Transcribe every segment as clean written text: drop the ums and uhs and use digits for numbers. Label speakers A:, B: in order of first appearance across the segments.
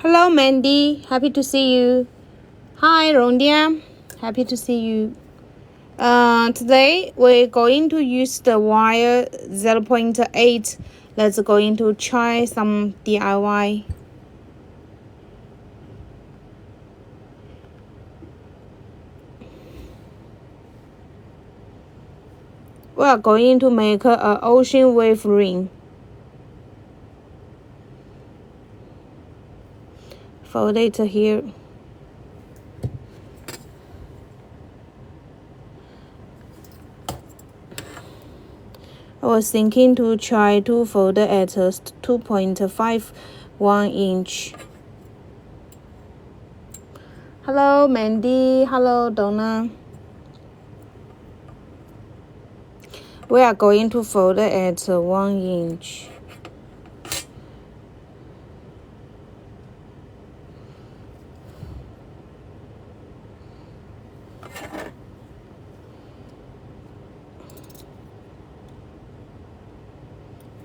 A: Hello, Mandy. Happy to see you. Hi, Rondia. Happy to see you. Today we're going to use the wire 0.8. Let's going to try some DIY. We are going to make an ocean wave ring. Fold it here. I was thinking to try to fold it at 2.51 inch. Hello, Mandy. Hello, Donna. We are going to fold it at 1 inch.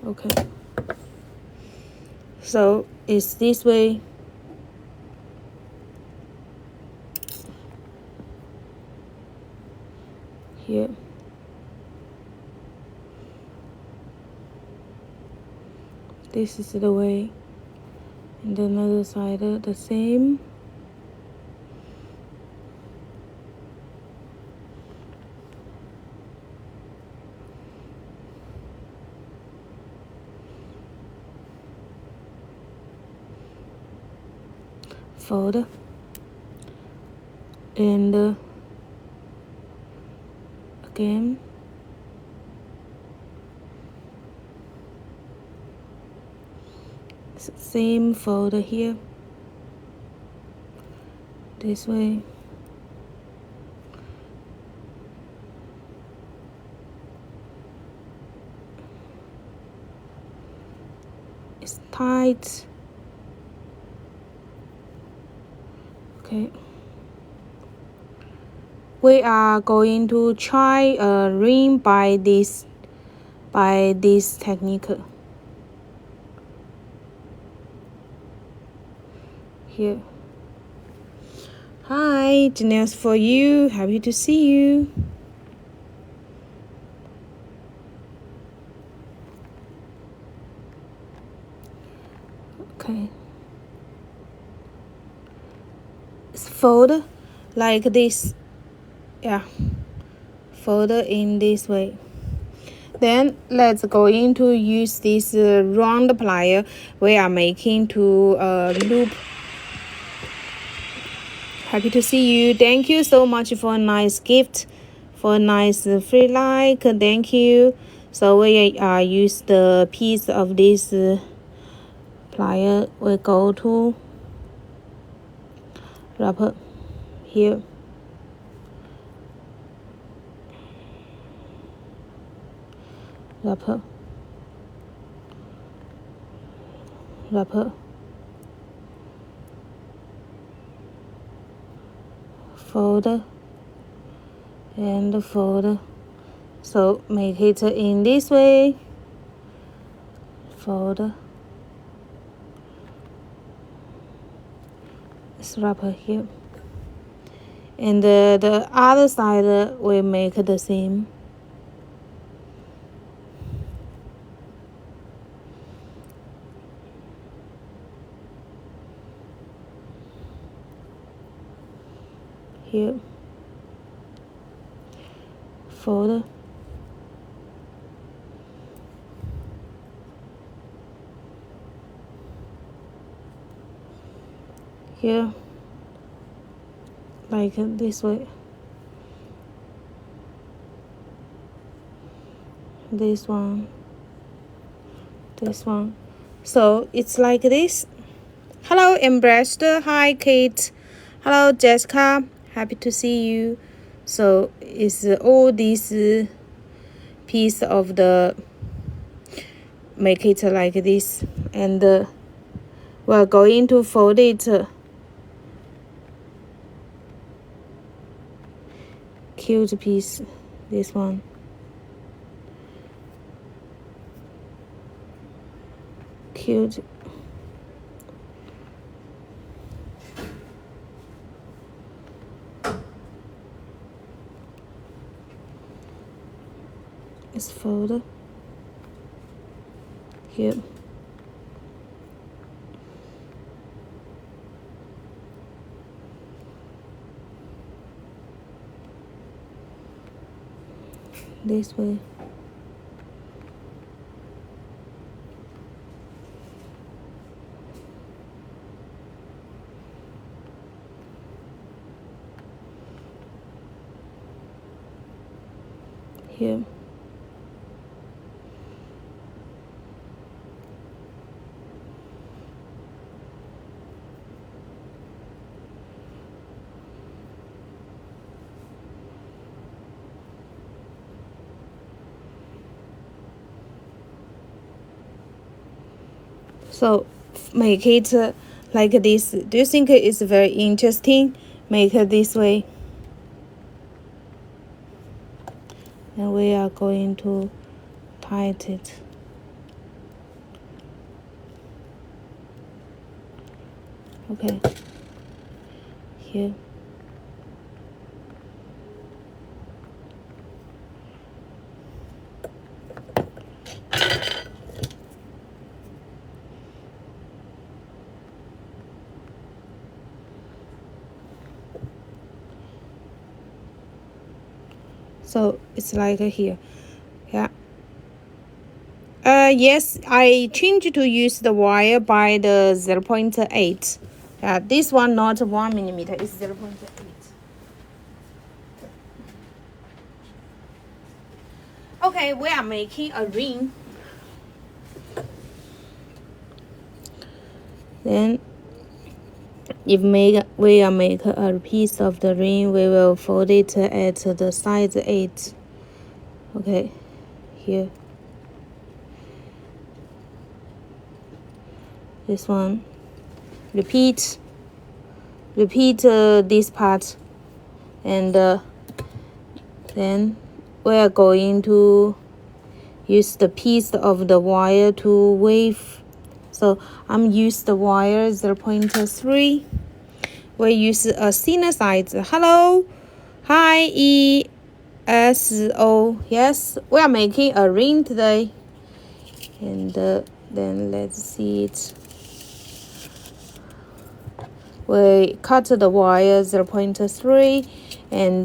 A: Okay. So it's this way. Here. This is the way. And then another side the same. Fold and again same fold here, this way. It's tight. Okay. We are going to try a ring by this technique. Here. Hi, Janelle's for you. Happy to see you. Okay. Fold like this. Yeah. Fold in this way. Then let's go into use this round plier we are making to loop. Happy to see you. Thank you so much for a nice gift, for a nice free like. Thank you. So we use the piece of this plier. We go to wrap here. Wrap. Fold and fold. So make it in this way. Fold. It's wrap here. And the other side we make the same. Here. Fold. Here. Like this way. This one. This one. So it's like this. Hello, Embraced. Hi, Kate. Hello, Jessica. Happy to see you. So it's all this piece of the make it like this, and we're going to fold it cute piece, this one. Cute. Just fold here. This way. Here. So make it like this. Do you think it's very interesting? Make it this way. And we are going to tighten it. Okay. Here. So it's like here. Yeah. Yes, I changed to use the wire by the 0.8. This one not 1 millimeter, it's 0.8. Okay, we are making a ring. Then if we are make a piece of the ring, we will fold it at the size 8. Okay, here. This one. Repeat this part, and then we are going to use the piece of the wire to weave. So I'm use the wire 0.3. We use a thinner size. Hello, hi, ESO. Yes, we are making a ring today, and then let's see it. We cut the wire 0.3 and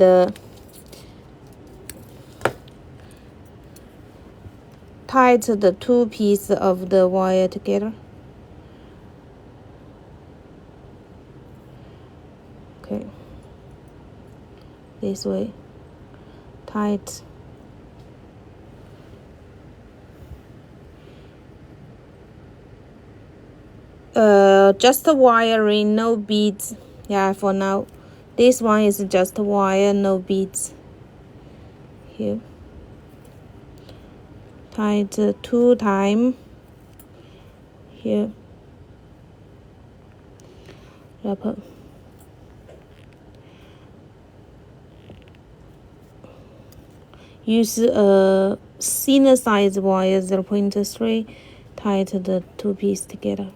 A: tied the two pieces of the wire together. Okay, this way, tight. Just wiring, no beads. Yeah, for now. This one is just wire, no beads. Here. Tied 2 times. Here. Wrap. Use a thinner size wire 0.3. Tie the two pieces together.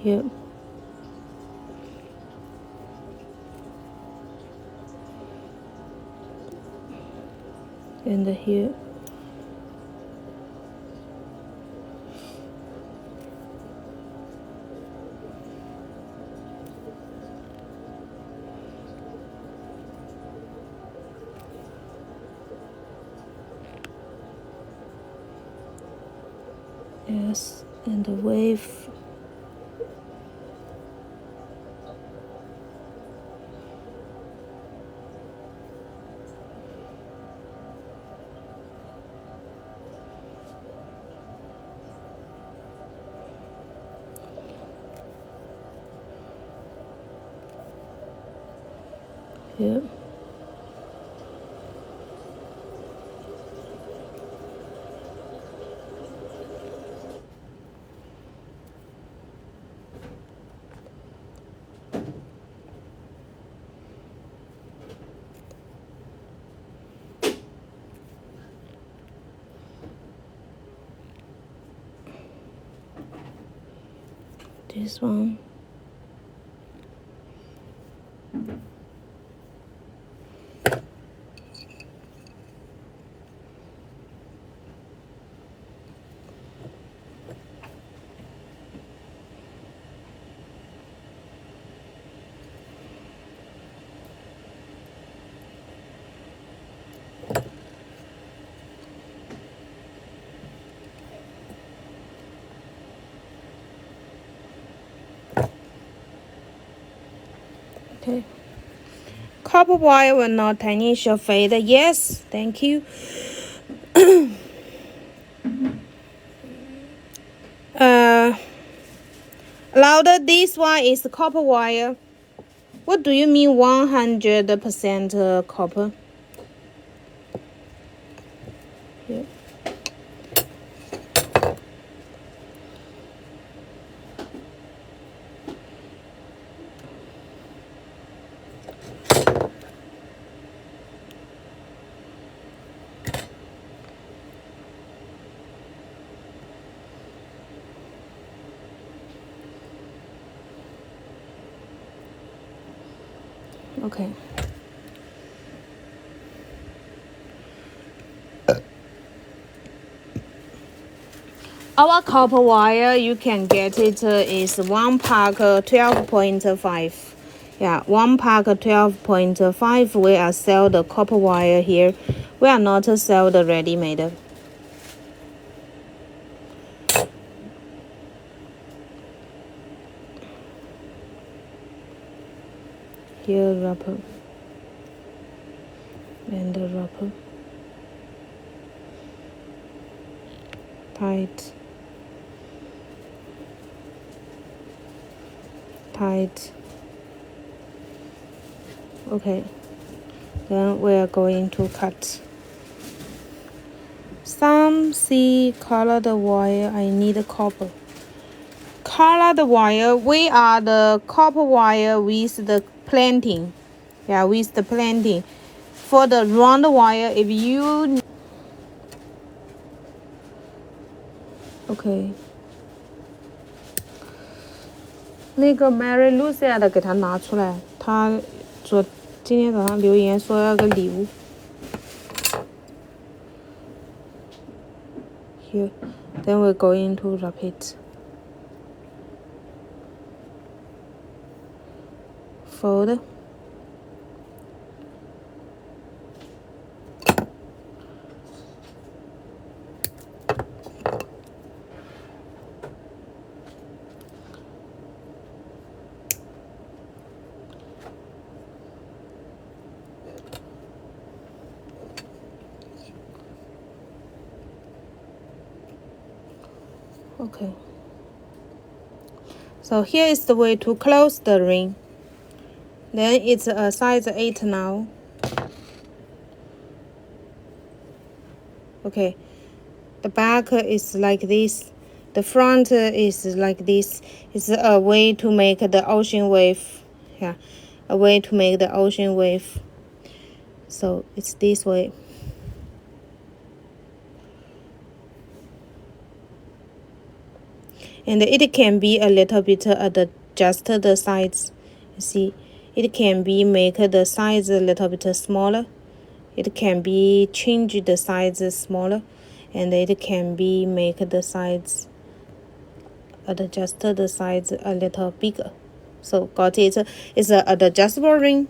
A: Here. And here. Yes, and the wave. Here. This one. Okay. Copper wire will not tarnish or fade. Yes, thank you. Louder, this one is copper wire. What do you mean 100% copper? Here. Okay. Our copper wire, you can get it is 1 pack 12.5. Yeah, 1 pack 12.5. We are sell the copper wire here. We are not sell the ready-made. Here wrapper and the wrapper. Tight. Okay, then we are going to cut. Some see colored wire. I need copper. Colored wire, we are the copper wire with the planting. Yeah, with the planting. For the round wire, if you okay， 那个 Mary Lucia 的给他拿出来，他今天早上留言说要个礼物。Here, then we're going to wrap it. Fold. Okay. So here is the way to close the ring. Then it's a size 8 now. Okay. The back is like this. The front is like this. It's a way to make the ocean wave. Yeah, a way to make the ocean wave. So it's this way. And it can be a little bit adjusted the size. You see, it can be make the size a little bit smaller. It can be change the size smaller, and it can be make the size adjust the size a little bigger. So got it. It's an adjustable ring.